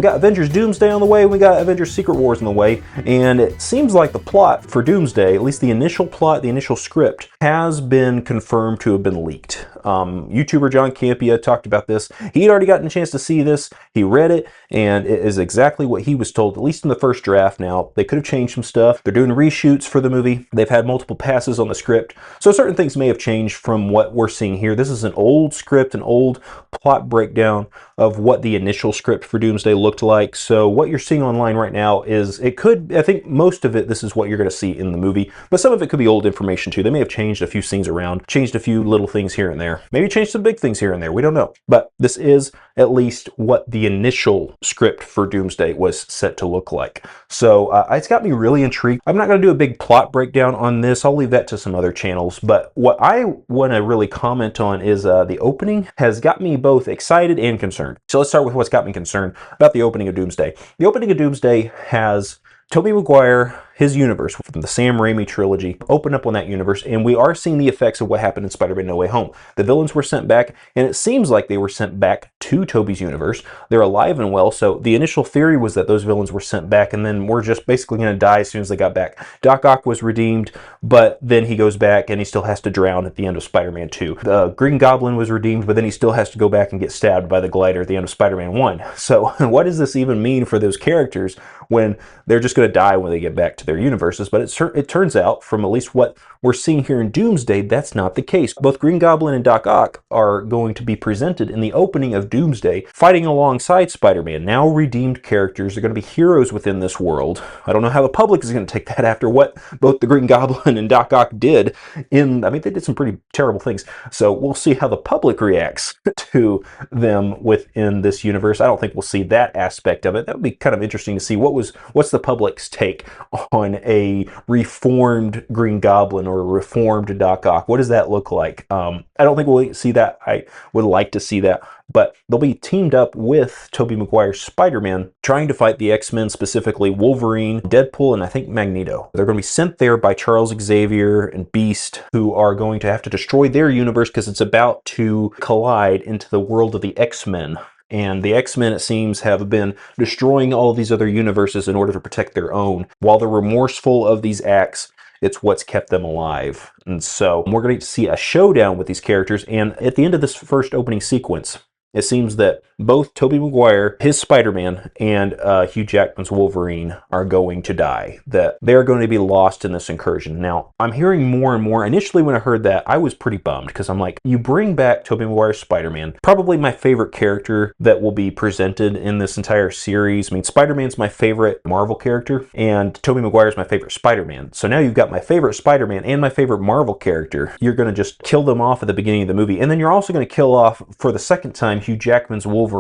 we got Avengers Doomsday on the way, we got Avengers Secret Wars on the way, and it seems like the plot for Doomsday, at least the initial plot, the initial script, has been confirmed to have been leaked. YouTuber John Campea talked about this. He'd already gotten a chance to see this. He read it, and it is exactly what he was told, at least in the first draft. Now, they could have changed some stuff. They're doing reshoots for the movie. They've had multiple passes on the script, so certain things may have changed from what we're seeing here. This is an old script, an old plot breakdown of what the initial script for Doomsday looked like. So what you're seeing online right now is, I think most of it, this is what you're going to see in the movie, but some of it could be old information too. They may have changed a few scenes around, changed a few little things here and there, maybe changed some big things here and there, we don't know. But this is at least what the initial script for Doomsday was set to look like. So it's got me really intrigued. I'm not going to do a big plot breakdown on this. I'll leave that to some other channels. But what I want to really comment on is the opening has got me both excited and concerned. So let's start with what's got me concerned about the opening of Doomsday. The opening of Doomsday has Tobey Maguire, his universe from the Sam Raimi trilogy, open up on that universe, and we are seeing the effects of what happened in Spider-Man No Way Home. The villains were sent back, and it seems like they were sent back to Tobey's universe. They're alive and well, so the initial theory was that those villains were sent back, and then we're just basically going to die as soon as they got back. Doc Ock was redeemed, but then he goes back, and he still has to drown at the end of Spider-Man 2. The Green Goblin was redeemed, but then he still has to go back and get stabbed by the glider at the end of Spider-Man 1. So what does this even mean for those characters when they're just going to die when they get back to their universes? But it turns out, from at least what we're seeing here in Doomsday, that's not the case. Both Green Goblin and Doc Ock are going to be presented in the opening of Doomsday, fighting alongside Spider-Man. Now redeemed characters are going to be heroes within this world. I don't know how the public is going to take that after what both the Green Goblin and Doc Ock did. They did some pretty terrible things. So we'll see how the public reacts to them within this universe. I don't think we'll see that aspect of it. That would be kind of interesting to see what's the public's take on a reformed Green Goblin or a reformed Doc Ock. What does that look like? I don't think we'll see that. I would like to see that, but they'll be teamed up with Tobey Maguire's Spider-Man, trying to fight the X-Men, specifically Wolverine, Deadpool, and I think Magneto. They're going to be sent there by Charles Xavier and Beast, who are going to have to destroy their universe because it's about to collide into the world of the X-Men. And the X-Men, it seems, have been destroying all of these other universes in order to protect their own. While they're remorseful of these acts, it's what's kept them alive. And so we're going to see a showdown with these characters. And at the end of this first opening sequence, it seems that both Tobey Maguire, his Spider-Man, and Hugh Jackman's Wolverine are going to die. That they're going to be lost in this incursion. Now, I'm hearing more and more. Initially, when I heard that, I was pretty bummed because I'm like, you bring back Tobey Maguire's Spider-Man, probably my favorite character that will be presented in this entire series. I mean, Spider-Man's my favorite Marvel character, and Tobey Maguire's my favorite Spider-Man. So now you've got my favorite Spider-Man and my favorite Marvel character. You're going to just kill them off at the beginning of the movie, and then you're also going to kill off, for the second time, Hugh Jackman's Wolverine.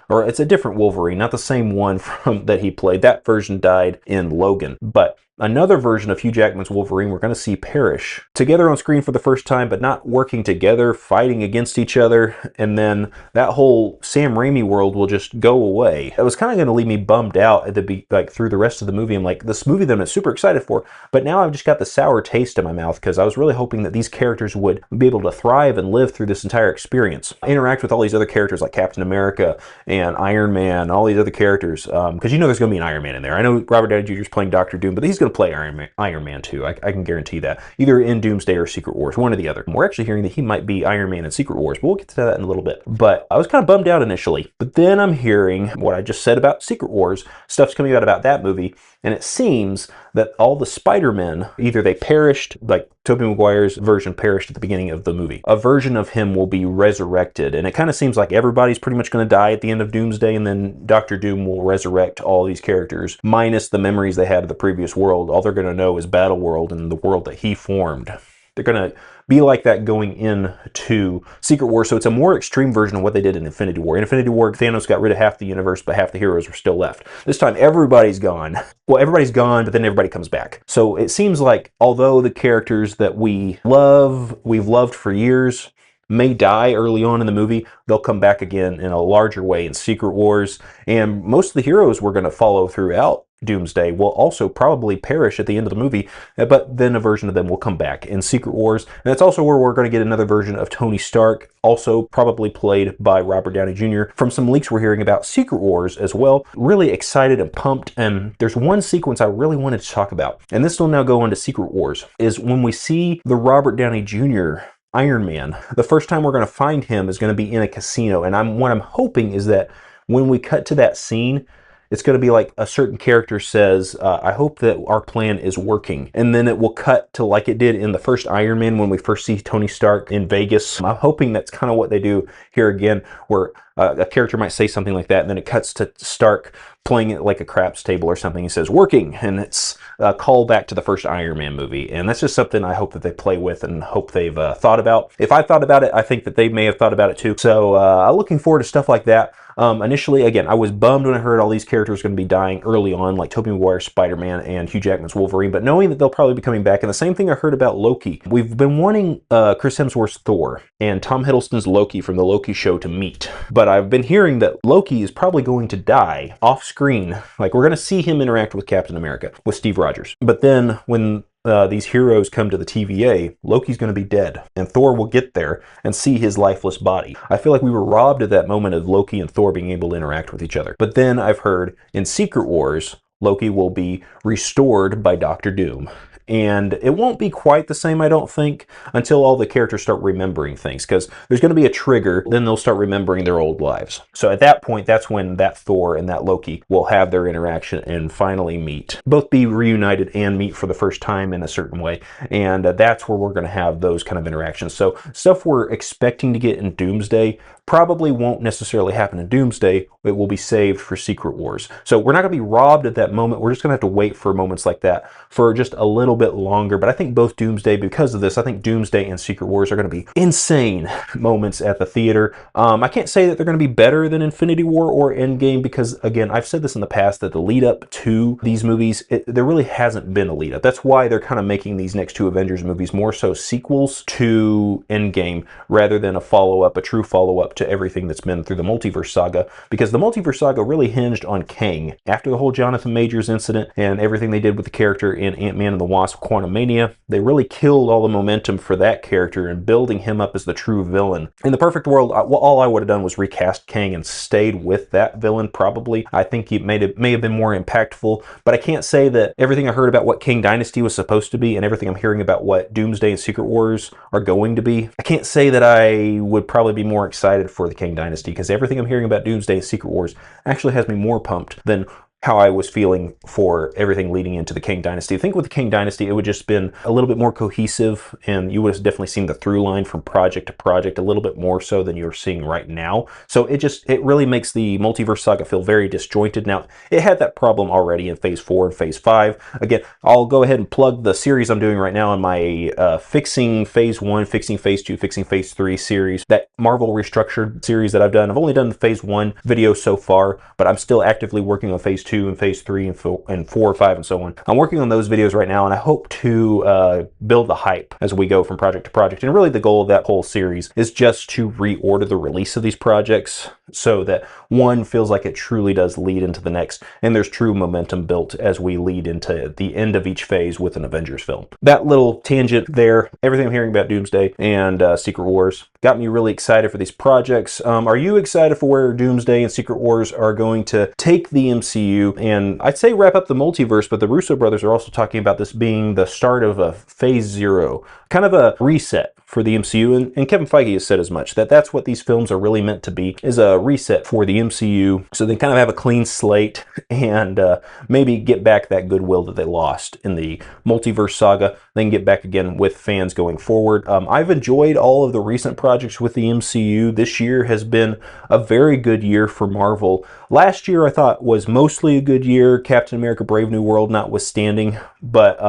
Or it's a different Wolverine, not the same one from that he played. That version died in Logan. But another version of Hugh Jackman's Wolverine we're going to see perish. Together on screen for the first time, but not working together, fighting against each other, and then that whole Sam Raimi world will just go away. It was kind of going to leave me bummed out at through the rest of the movie. I'm like, this movie that I'm super excited for, but now I've just got the sour taste in my mouth because I was really hoping that these characters would be able to thrive and live through this entire experience. Interact with all these other characters like Captain America and Iron Man, all these other characters, because you know there's going to be an Iron Man in there. I know Robert Downey Jr. is playing Dr. Doom, but he's going to play Iron Man too. I can guarantee that. Either in Doomsday or Secret Wars, one or the other. We're actually hearing that he might be Iron Man in Secret Wars, but we'll get to that in a little bit. But I was kind of bummed out initially, but then I'm hearing what I just said about Secret Wars. Stuff's coming out about that movie, and it seems that all the Spider-Men, either they perished, like Tobey Maguire's version perished at the beginning of the movie. A version of him will be resurrected, and it kind of seems like everybody's pretty much going to die at the end of Doomsday, and then Dr. Doom will resurrect all these characters, minus the memories they had of the previous world. All they're going to know is Battle World and the world that he formed. They're going to be like that going into Secret War, so it's a more extreme version of what they did in Infinity War. In Infinity War, Thanos got rid of half the universe, but half the heroes were still left. This time, everybody's gone. Well, everybody's gone, but then everybody comes back. So it seems like, although the characters that we've loved for years, may die early on in the movie, they'll come back again in a larger way in Secret Wars. And most of the heroes we're going to follow throughout Doomsday will also probably perish at the end of the movie, but then a version of them will come back in Secret Wars. And that's also where we're going to get another version of Tony Stark, also probably played by Robert Downey Jr. From some leaks we're hearing about Secret Wars as well. Really excited and pumped. And there's one sequence I really wanted to talk about, and this will now go into Secret Wars, is when we see the Robert Downey Jr. Iron Man. The first time we're going to find him is going to be in a casino, and what I'm hoping is that when we cut to that scene, it's going to be like a certain character says, I hope that our plan is working. And then it will cut to like it did in the first Iron Man when we first see Tony Stark in Vegas. I'm hoping that's kind of what they do here again, where a character might say something like that, and then it cuts to Stark playing it like a craps table or something. He says, working, and it's a callback to the first Iron Man movie. And that's just something I hope that they play with and hope they've thought about. If I thought about it, I think that they may have thought about it too. So looking forward to stuff like that. Initially, again, I was bummed when I heard all these characters going to be dying early on, like Tobey Maguire's Spider-Man and Hugh Jackman's Wolverine, but knowing that they'll probably be coming back. And the same thing I heard about Loki. We've been wanting Chris Hemsworth's Thor and Tom Hiddleston's Loki from the Loki show to meet, but I've been hearing that Loki is probably going to die off screen. Like, we're going to see him interact with Captain America, with Steve Rogers. But then when these heroes come to the TVA, Loki's going to be dead, and Thor will get there and see his lifeless body. I feel like we were robbed of that moment of Loki and Thor being able to interact with each other. But then I've heard in Secret Wars, Loki will be restored by Doctor Doom. And it won't be quite the same, I don't think, until all the characters start remembering things, because there's going to be a trigger, then they'll start remembering their old lives. So at that point, that's when that Thor and that Loki will have their interaction and finally meet. Both be reunited and meet for the first time in a certain way. And that's where we're going to have those kind of interactions. So stuff we're expecting to get in Doomsday probably won't necessarily happen in Doomsday. It will be saved for Secret Wars. So we're not going to be robbed at that moment. We're just going to have to wait for moments like that for just a little bit longer. But I think both Doomsday, because of this, I think Doomsday and Secret Wars are going to be insane moments at the theater. I can't say that they're going to be better than Infinity War or Endgame, because again, I've said this in the past that the lead up to these movies, there really hasn't been a lead up. That's why they're kind of making these next two Avengers movies more so sequels to Endgame rather than a follow-up, a true follow-up to everything that's been through the multiverse saga, because the multiverse saga really hinged on Kang. After the whole Jonathan Majors incident and everything they did with the character in Ant-Man and the Wasp: Quantumania, they really killed all the momentum for that character and building him up as the true villain. In the perfect world, all I would have done was recast Kang and stayed with that villain, probably. I think it may have been more impactful, but I can't say that everything I heard about what Kang Dynasty was supposed to be and everything I'm hearing about what Doomsday and Secret Wars are going to be, I can't say that I would probably be more excited for the Kang Dynasty, because everything I'm hearing about Doomsday and Secret Wars actually has me more pumped than how I was feeling for everything leading into the Kang Dynasty. I think with the Kang Dynasty, it would just been a little bit more cohesive, and you would have definitely seen the through line from project to project a little bit more so than you're seeing right now. So it really makes the multiverse saga feel very disjointed. Now, it had that problem already in Phase 4 and Phase 5. Again, I'll go ahead and plug the series I'm doing right now in my Fixing Phase 1, Fixing Phase 2, Fixing Phase 3 series, that Marvel Restructured series that I've done. I've only done the Phase 1 video so far, but I'm still actively working on Phase 2 and Phase 3 and 4, 5, and so on. I'm working on those videos right now, and I hope to build the hype as we go from project to project. And really the goal of that whole series is just to reorder the release of these projects so that one feels like it truly does lead into the next, and there's true momentum built as we lead into the end of each phase with an Avengers film. That little tangent there, everything I'm hearing about Doomsday and Secret Wars got me really excited for these projects. Are you excited for where Doomsday and Secret Wars are going to take the MCU? And I'd say wrap up the multiverse, but the Russo brothers are also talking about this being the start of a Phase 0, kind of a reset for the MCU, and Kevin Feige has said as much, that that's what these films are really meant to be, is a reset for the MCU, so they kind of have a clean slate and maybe get back that goodwill that they lost in the multiverse saga, then get back again with fans going forward. I've enjoyed all of the recent projects with the MCU. This year has been a very good year for Marvel. Last year I thought was mostly a good year, Captain America: Brave New World notwithstanding, but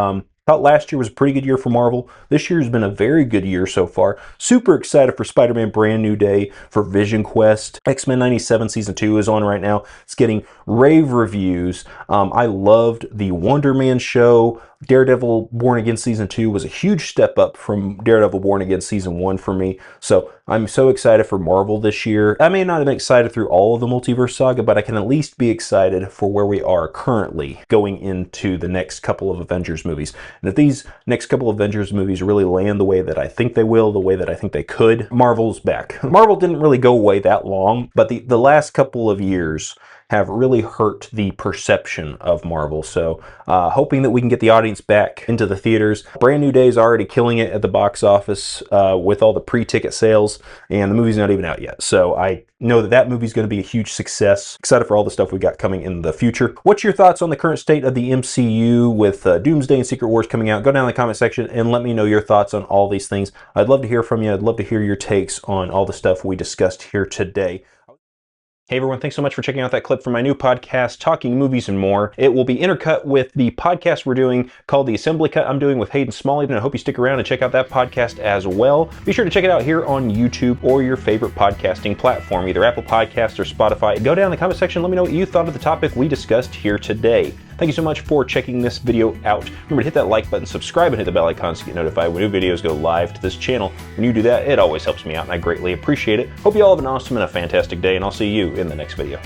thought last year was a pretty good year for Marvel. This year's been a very good year so far. Super excited for Spider-Man Brand New Day, for Vision Quest. X-Men 97 Season 2 is on right now. It's getting rave reviews. I loved the Wonder Man show. Daredevil Born Again Season 2 was a huge step up from Daredevil Born Again Season 1 for me. So I'm so excited for Marvel this year. I may not have been excited through all of the multiverse saga, but I can at least be excited for where we are currently going into the next couple of Avengers movies. And if these next couple of Avengers movies really land the way that I think they will, the way that I think they could, Marvel's back. Marvel didn't really go away that long, but the last couple of years have really hurt the perception of Marvel. So hoping that we can get the audience back into the theaters. Brand New Day is already killing it at the box office with all the pre-ticket sales, and the movie's not even out yet. So I know that that movie's going to be a huge success. Excited for all the stuff we got coming in the future. What's your thoughts on the current state of the MCU with Doomsday and Secret Wars coming out? Go down in the comment section and let me know your thoughts on all these things. I'd love to hear from you. I'd love to hear your takes on all the stuff we discussed here today. Hey everyone, thanks so much for checking out that clip from my new podcast, Talking Movies and More. It will be intercut with the podcast we're doing called The Assembly Cut I'm doing with Hayden Smalley, and I hope you stick around and check out that podcast as well. Be sure to check it out here on YouTube or your favorite podcasting platform, either Apple Podcasts or Spotify. Go down in the comment section, let me know what you thought of the topic we discussed here today. Thank you so much for checking this video out. Remember to hit that like button, subscribe, and hit the bell icon to get notified when new videos go live to this channel. When you do that, it always helps me out, and I greatly appreciate it. Hope you all have an awesome and a fantastic day, and I'll see you in the next video.